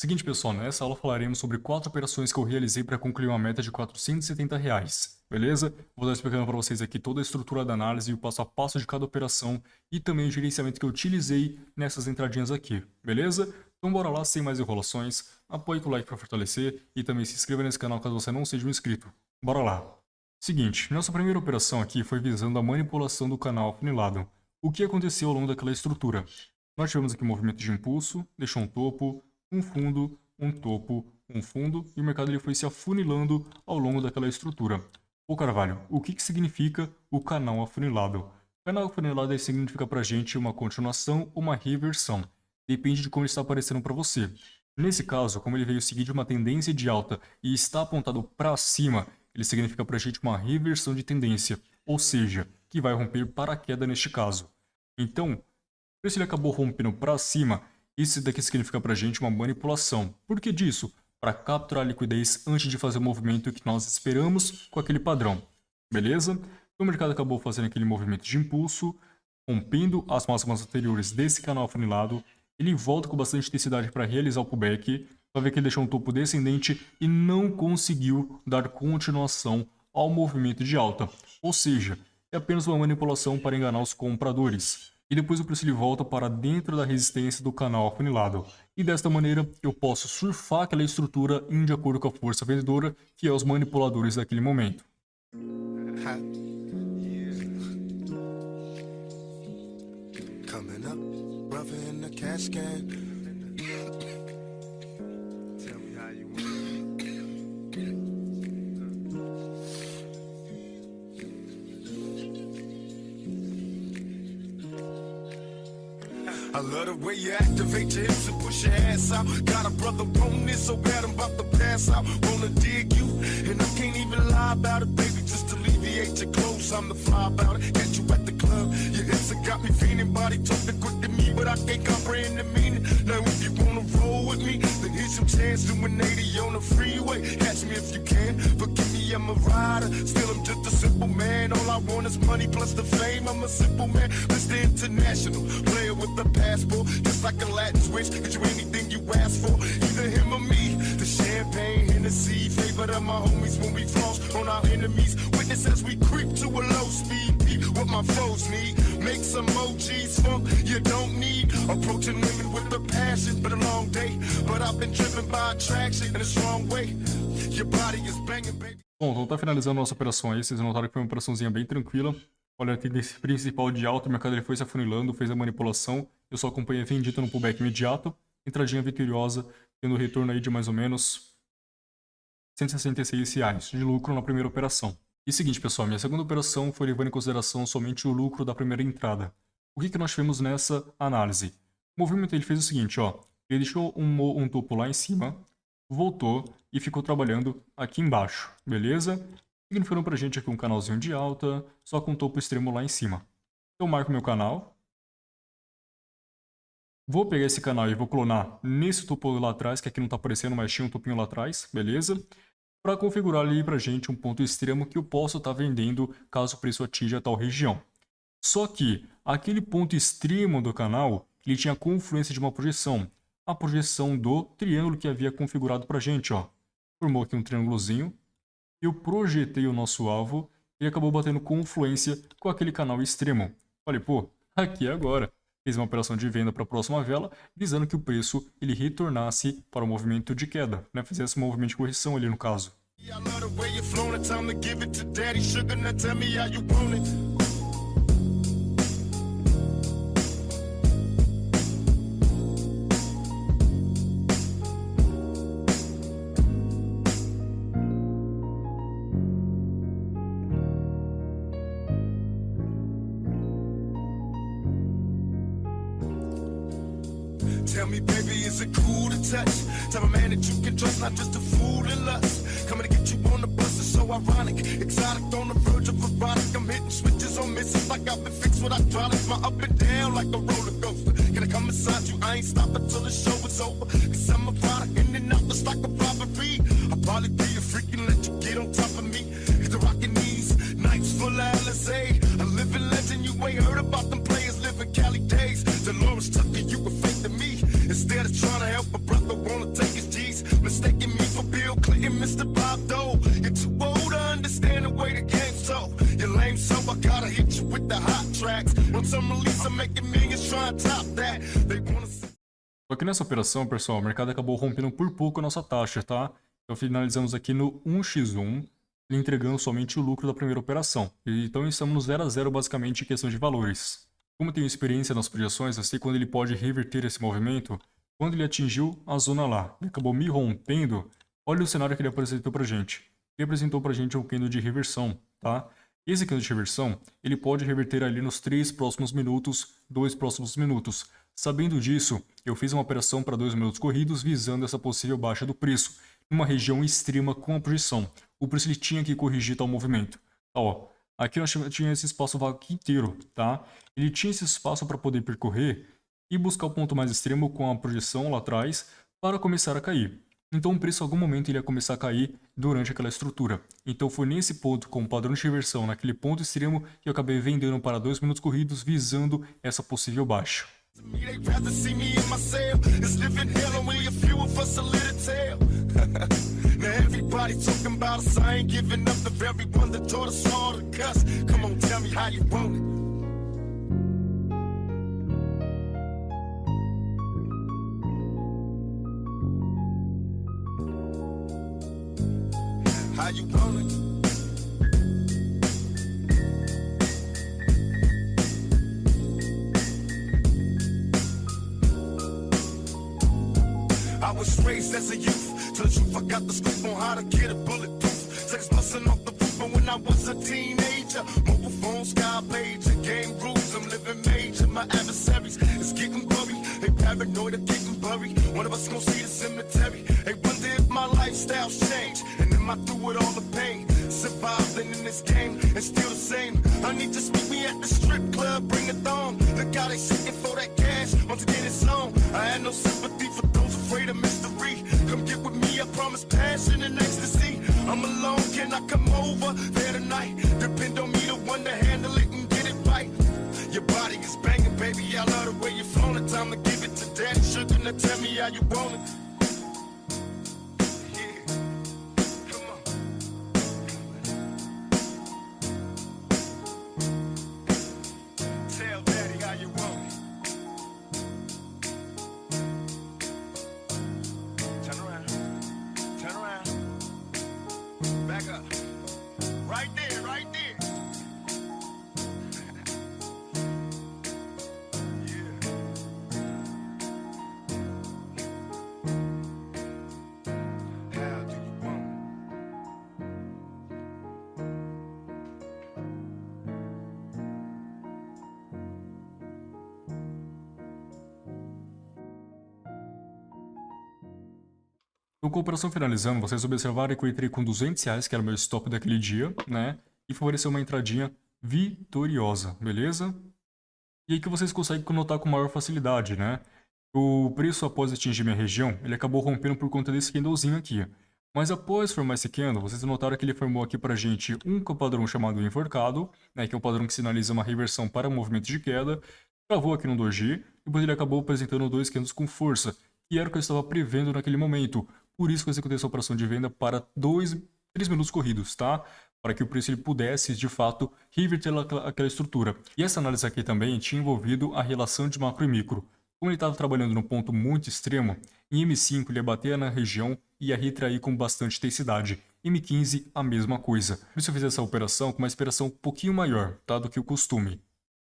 Seguinte pessoal, nessa aula falaremos sobre 4 operações que eu realizei para concluir uma meta de R$ 470, beleza? Vou estar explicando para vocês aqui toda a estrutura da análise e o passo a passo de cada operação e também o gerenciamento que eu utilizei nessas entradinhas aqui, beleza? Então bora lá, sem mais enrolações, apoie com o like para fortalecer e também se inscreva nesse canal caso você não seja um inscrito. Bora lá! Seguinte, nossa primeira operação aqui foi visando a manipulação do canal afunilado. O que aconteceu ao longo daquela estrutura? Nós tivemos aqui um movimento de impulso, deixou um topo, um fundo, um topo, um fundo, e o mercado ele foi se afunilando ao longo daquela estrutura. Ô Carvalho, o que significa o canal afunilado? O canal afunilado significa pra gente uma continuação ou uma reversão. Depende de como ele está aparecendo para você. Nesse caso, como ele veio seguir de uma tendência de alta e está apontado para cima, ele significa pra gente uma reversão de tendência, ou seja, que vai romper para a queda neste caso. Então, se ele acabou rompendo para cima, isso daqui significa pra gente uma manipulação. Por que disso? Para capturar a liquidez antes de fazer o movimento que nós esperamos com aquele padrão. Beleza? Então, o mercado acabou fazendo aquele movimento de impulso, rompendo as máximas anteriores desse canal afunilado. Ele volta com bastante intensidade para realizar o pullback. Vai ver que ele deixou um topo descendente e não conseguiu dar continuação ao movimento de alta. Ou seja, é apenas uma manipulação para enganar os compradores. E depois o preço ele volta para dentro da resistência do canal afunilado. E desta maneira eu posso surfar aquela estrutura indo de acordo com a força vendedora, que é os manipuladores daquele momento. I love the way you activate your hips and push your ass out. Got a brother on this so bad I'm about to pass out. Wanna dig you, and I can't even lie about it, baby. Just alleviate your clothes, I'm the fly about it. Catch you at the club, your hips have got me feeling. Body talking quick to me, but I can't comprehend the meaning. Now if you wanna roll with me, then here's some chance doing 80 on the freeway. Catch me if you can, forgive me, I'm a rider. Still I'm just a simple man, all I want is money plus the fame. I'm a simple man, Mr. International, player with the passport, just like a Latin switch. Get you anything you ask for, either him or me. The champagne, Hennessy, favorite of my homies when we floss on our enemies. Witness as we creep to a low speed. Beat what my foes need. Make some OGs funk you don't need. Approaching women with a passion, but a long day. But I've been driven by attraction in a strong way. Your body is banging, baby. Bom, então tá finalizando a nossa operação aí. Vocês notaram que foi uma operaçãozinha bem tranquila. Olha, a tendência principal de alta, o mercado ele foi se afunilando, fez a manipulação. Eu só acompanhei vendida no pullback imediato. Entradinha vitoriosa, tendo retorno aí de mais ou menos R$166 de lucro na primeira operação. E seguinte, pessoal, minha segunda operação foi levando em consideração somente o lucro da primeira entrada. O que nós tivemos nessa análise? O movimento ele fez o seguinte, ó. Ele deixou um topo lá em cima, voltou e ficou trabalhando aqui embaixo, beleza? Significando pra gente aqui um canalzinho de alta, só com um topo extremo lá em cima. Então eu marco meu canal. Vou pegar esse canal e vou clonar nesse topo lá atrás, que aqui não tá aparecendo, mas tinha um topinho lá atrás, beleza? Para configurar ali pra gente um ponto extremo que eu posso estar vendendo caso o preço atinja tal região. Só que aquele ponto extremo do canal, ele tinha confluência de uma projeção. A projeção do triângulo que havia configurado pra gente, ó. Formou aqui um triângulozinho. Eu projetei o nosso alvo e acabou batendo confluência com aquele canal extremo. Falei, pô, aqui é agora. Fiz uma operação de venda para a próxima vela, visando que o preço ele retornasse para o movimento de queda, né? Fizesse um movimento de correção ali no caso. Tell me, baby, is it cool to touch? Tell a man that you can trust, not just a fool in lust. Coming to get you on the bus is so ironic. Exotic on the verge of erotic. I'm hitting switches on misses like I've been fixed with hydraulics. My up and down like a roller coaster. Gonna come inside you, I ain't stopping till the show is over. Cause I'm a product in and out just like a robbery. I'll probably be a freak and let you get on top of me. Hit the rockin' knees, nights full of LSA. A living legend, you ain't heard about them players living Cali days. Dolores Tucker, you were fake to me. Instead of trying to help a brother, wanna take his Mr. Bob Dole. You're too old to understand the way the game's so. You're lame, so I gotta hit you with the hot tracks. Once I'm released, I'm making millions trying to top that. They wanna see. Só que nessa operação, pessoal, o mercado acabou rompendo por pouco a nossa taxa, tá? Então finalizamos aqui no 1x1, entregando somente o lucro da primeira operação. Então estamos no 0 a 0 basicamente em questão de valores. Como eu tenho experiência nas projeções, eu sei quando ele pode reverter esse movimento. Quando ele atingiu a zona lá, ele acabou me rompendo. Olha o cenário que ele apresentou pra gente. Ele apresentou pra gente um candle de reversão, tá? Esse candle de reversão, ele pode reverter ali nos 3 próximos minutos, 2 próximos minutos. Sabendo disso, eu fiz uma operação para 2 minutos corridos visando essa possível baixa do preço, numa região extrema com a projeção. O preço ele tinha que corrigir tal movimento. Ó, aqui nós tinha esse espaço vago aqui inteiro, tá? Ele tinha esse espaço para poder percorrer e buscar o ponto mais extremo com a projeção lá atrás para começar a cair. Então o preço em algum momento ele ia começar a cair durante aquela estrutura. Então foi nesse ponto, com o padrão de reversão, naquele ponto extremo, que eu acabei vendendo para 2 minutos corridos visando essa possível baixa. They'd rather see me in my cell. It's living hell, only a few of us are lit a tale. Now everybody talking about us, I ain't giving up the very one that taught us all to cuss. Come on, tell me how you want it. How you want it? I was raised as a youth. Tell the truth, I got the scoop on how to get a bulletproof. Sex busting off the roof, but when I was a teenager, mobile phone, sky pager, game rules, I'm living major. My adversaries is getting worried. They paranoid of getting buried. One of us gon' see the cemetery. They wonder if my lifestyle's changed. And am I through with all the pain? Surviving in this game and still the same. I need to meet me at the strip club, bring a thong. Look how they shaking for that cash. Once again, it's on. I had no sympathy for those afraid of mystery. Come get with me, I promise passion and ecstasy. I'm alone, can I come over there tonight? Depend on me, the one to handle it and get it right. Your body is banging, baby, I love the way you're flowing. Time to give it to daddy, sugar, now tell me how you want it. Yeah, come on. Tell daddy how you want it. Turn around, turn around. Back up. Right there, right there. Yeah. How do you want it? Então, com a operação finalizando, vocês observaram que eu entrei com R$200, que era o meu stop daquele dia, né? E favoreceu uma entradinha vitoriosa, beleza? E aí que vocês conseguem notar com maior facilidade, né? O preço após atingir minha região, ele acabou rompendo por conta desse candlezinho aqui. Mas após formar esse candle, vocês notaram que ele formou aqui pra gente um padrão chamado enforcado, né? Que é um padrão que sinaliza uma reversão para movimento de queda. Travou aqui no doji, depois ele acabou apresentando 2 candles com força, que era o que eu estava prevendo naquele momento. Por isso que eu executei essa operação de venda para 3 minutos corridos, tá? Para que o preço ele pudesse, de fato, reverter aquela estrutura. E essa análise aqui também tinha envolvido a relação de macro e micro. Como ele estava trabalhando num ponto muito extremo, em M5 ele ia bater na região e ia retrair com bastante intensidade. M15, a mesma coisa. Por isso eu fiz essa operação com uma esperação um pouquinho maior, tá? Do que o costume.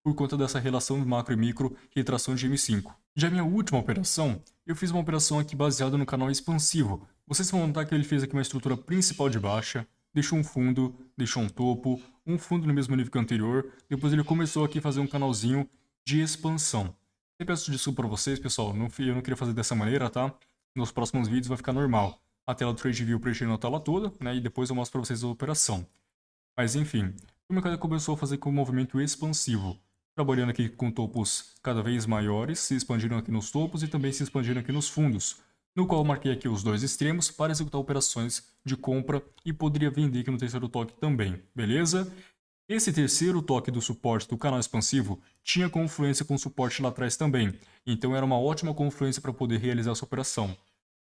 Por conta dessa relação de macro e micro, retração de M5. Já minha última operação, eu fiz uma operação aqui baseada no canal expansivo. Vocês vão notar que ele fez aqui uma estrutura principal de baixa, deixou um fundo, deixou um topo, um fundo no mesmo nível que o anterior, depois ele começou aqui a fazer um canalzinho de expansão. Eu peço desculpa para vocês, pessoal, eu não queria fazer dessa maneira, tá? Nos próximos vídeos vai ficar normal. A tela do TradeView preenchendo a tela toda, né? E depois eu mostro para vocês a operação. Mas enfim, o mercado começou a fazer com um movimento expansivo. Trabalhando aqui com topos cada vez maiores, se expandindo aqui nos topos e também se expandindo aqui nos fundos, no qual eu marquei aqui os 2 extremos para executar operações de compra e poderia vender aqui no terceiro toque também, beleza? Esse terceiro toque do suporte do canal expansivo tinha confluência com o suporte lá atrás também, então era uma ótima confluência para poder realizar essa operação.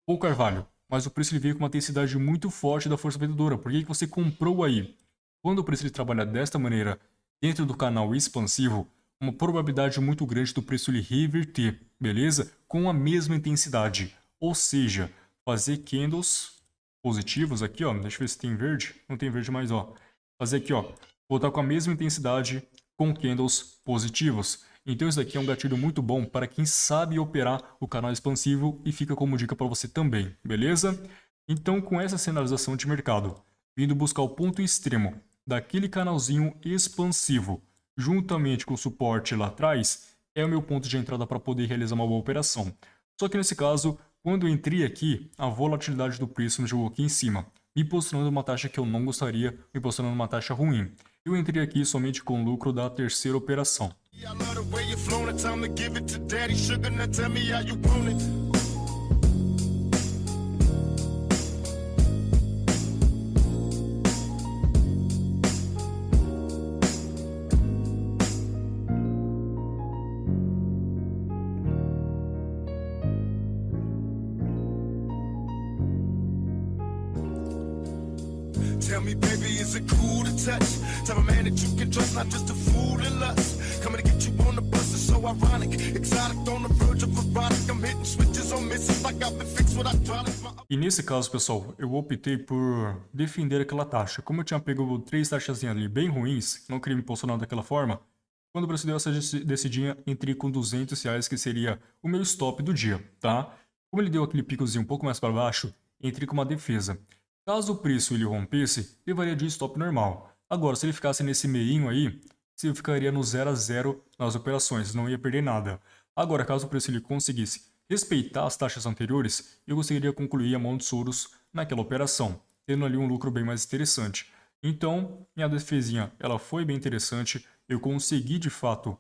Ô Carvalho, mas o preço ele veio com uma intensidade muito forte da força vendedora. Por que que você comprou aí? Quando o preço ele trabalha desta maneira dentro do canal expansivo, uma probabilidade muito grande do preço ele reverter, beleza? Com a mesma intensidade. Ou seja, fazer candles positivos aqui, ó. Deixa eu ver se tem verde. Não tem verde mais, ó. Fazer aqui, ó. Voltar com a mesma intensidade com candles positivos. Então isso daqui é um gatilho muito bom para quem sabe operar o canal expansivo e fica como dica para você também, beleza? Então com essa sinalização de mercado, vindo buscar o ponto extremo daquele canalzinho expansivo, juntamente com o suporte lá atrás, é o meu ponto de entrada para poder realizar uma boa operação. Só que nesse caso, quando eu entrei aqui, a volatilidade do preço me jogou aqui em cima, me posicionando uma taxa que eu não gostaria, me posicionando uma taxa ruim. Eu entrei aqui somente com o lucro da terceira operação. I love the way you're flowing, it's time to give it to daddy. Sugar, now tell me how you want it. Tell me, baby, is it cool to touch? Tell a man that you can trust, not just a fool in lust. Coming to get you on the bus is so ironic. Exotic on the verge of erotic. I'm hitting switches on misses like I've been fixed with hydraulics. E nesse caso, pessoal, eu optei por defender aquela taxa. Como eu tinha pego 3 taxazinhas ali bem ruins, não queria me posicionar daquela forma, quando o preço deu essa descidinha, entrei com R$200, que seria o meu stop do dia, tá? Como ele deu aquele picozinho um pouco mais para baixo, entrei com uma defesa. Caso o preço ele rompesse, levaria de stop normal. Agora, se ele ficasse nesse meinho aí, você ficaria no 0 a 0 nas operações, não ia perder nada. Agora, caso o preço ele conseguisse respeitar as taxas anteriores, eu conseguiria concluir a mão de Soros naquela operação, tendo ali um lucro bem mais interessante. Então, minha defesinha ela foi bem interessante, eu consegui de fato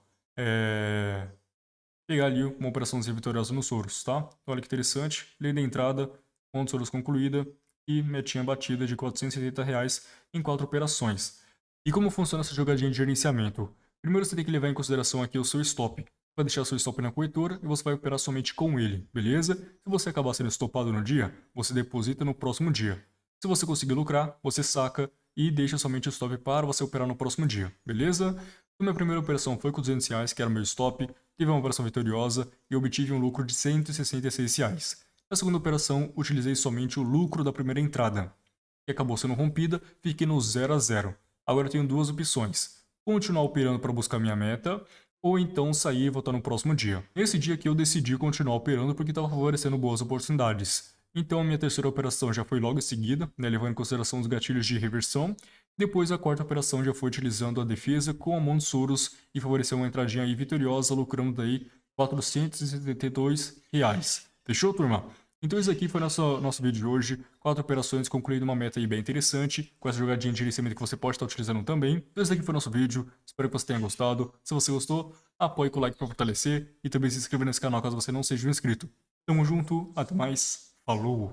pegar ali uma operaçãozinha vitoriosa no Soros, tá? Olha que interessante, lei da entrada, mão de Soros concluída e metinha batida de R$470 em 4 operações. E como funciona essa jogadinha de gerenciamento? Primeiro você tem que levar em consideração aqui o seu stop. Vai deixar seu stop na corretora e você vai operar somente com ele, beleza? Se você acabar sendo estopado no dia, você deposita no próximo dia. Se você conseguir lucrar, você saca e deixa somente o stop para você operar no próximo dia, beleza? Então, minha primeira operação foi com R$200, que era o meu stop, tive uma operação vitoriosa e obtive um lucro de R$166. Na segunda operação, utilizei somente o lucro da primeira entrada, que acabou sendo rompida, fiquei no 0 a 0. Agora eu tenho duas opções: continuar operando para buscar minha meta, ou então sair e voltar no próximo dia. Nesse dia aqui eu decidi continuar operando porque estava favorecendo boas oportunidades. Então a minha terceira operação já foi logo em seguida, né, levando em consideração os gatilhos de reversão. Depois a quarta operação já foi utilizando a defesa com a mão de Soros e favoreceu uma entradinha aí vitoriosa, lucrando daí R$472. Fechou, turma? Então esse aqui foi nosso vídeo de hoje. 4 operações, concluindo uma meta aí bem interessante, com essa jogadinha de gerenciamento que você pode estar utilizando também. Então esse aqui foi nosso vídeo, espero que você tenha gostado. Se você gostou, apoie com o like para fortalecer e também se inscreva nesse canal caso você não seja um inscrito. Tamo junto, até mais, falou!